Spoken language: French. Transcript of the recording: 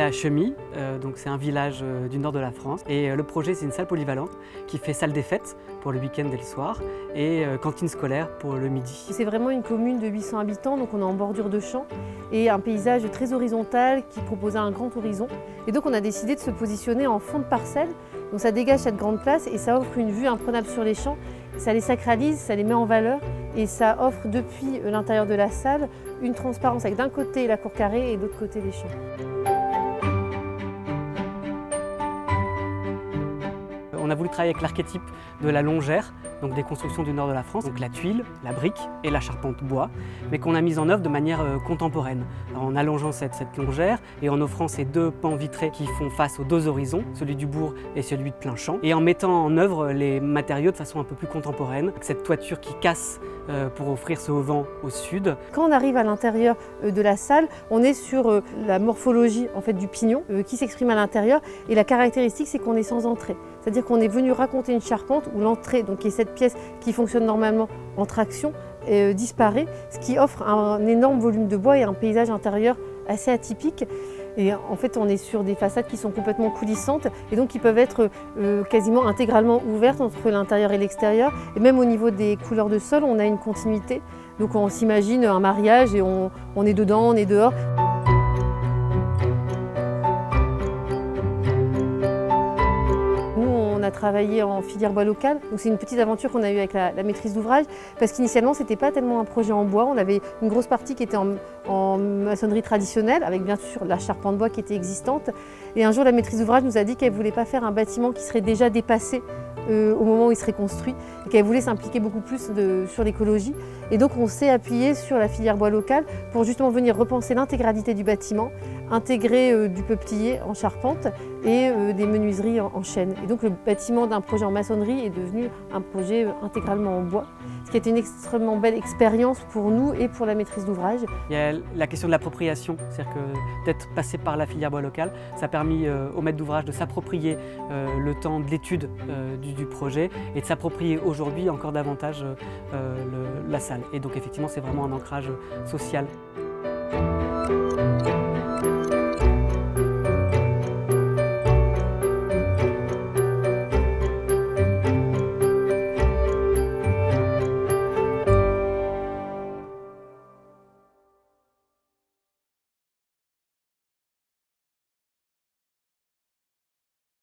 est à Chemy, donc c'est un village du nord de la France. Et le projet, c'est une salle polyvalente qui fait salle des fêtes pour le week-end et le soir et cantine scolaire pour le midi. C'est vraiment une commune de 800 habitants, donc on est en bordure de champs et un paysage très horizontal qui proposait un grand horizon. Et donc on a décidé de se positionner en fond de parcelle. Donc ça dégage cette grande place et ça offre une vue imprenable sur les champs. Ça les sacralise, ça les met en valeur et ça offre depuis l'intérieur de la salle une transparence avec d'un côté la cour carrée et de l'autre côté les champs. On a voulu travailler avec l'archétype de la longère, donc des constructions du nord de la France, donc la tuile, la brique et la charpente bois, mais qu'on a mise en œuvre de manière contemporaine, en allongeant cette longère et en offrant ces deux pans vitrés qui font face aux deux horizons, celui du bourg et celui de plein champ, et en mettant en œuvre les matériaux de façon un peu plus contemporaine, cette toiture qui casse pour offrir ce vent au sud. Quand on arrive à l'intérieur de la salle, on est sur la morphologie en fait, du pignon qui s'exprime à l'intérieur, et la caractéristique c'est qu'on est sans entrée. C'est-à-dire qu'on est venu raconter une charpente où l'entrée, donc qui est cette pièce qui fonctionne normalement en traction, disparaît, ce qui offre un énorme volume de bois et un paysage intérieur assez atypique. Et en fait, on est sur des façades qui sont complètement coulissantes et donc qui peuvent être quasiment intégralement ouvertes entre l'intérieur et l'extérieur. Et même au niveau des couleurs de sol, on a une continuité. Donc on s'imagine un mariage et on est dedans, on est dehors. On a travaillé en filière bois local, donc c'est une petite aventure qu'on a eue avec la maîtrise d'ouvrage, parce qu'initialement c'était pas tellement un projet en bois, on avait une grosse partie qui était en maçonnerie traditionnelle, avec bien sûr la charpente bois qui était existante, et un jour la maîtrise d'ouvrage nous a dit qu'elle voulait pas faire un bâtiment qui serait déjà dépassé au moment où il serait construit, et qu'elle voulait s'impliquer beaucoup plus sur l'écologie. Et donc on s'est appuyé sur la filière bois local pour justement venir repenser l'intégralité du bâtiment, intégrer du peuplier en charpente et des menuiseries en chêne. Et donc le bâtiment d'un projet en maçonnerie est devenu un projet intégralement en bois, ce qui a été une extrêmement belle expérience pour nous et pour la maîtrise d'ouvrage. Il y a la question de l'appropriation, c'est-à-dire que d'être passé par la filière bois locale, ça a permis au maître d'ouvrage de s'approprier le temps de l'étude du projet et de s'approprier aujourd'hui encore davantage la salle. Et donc effectivement c'est vraiment un ancrage social.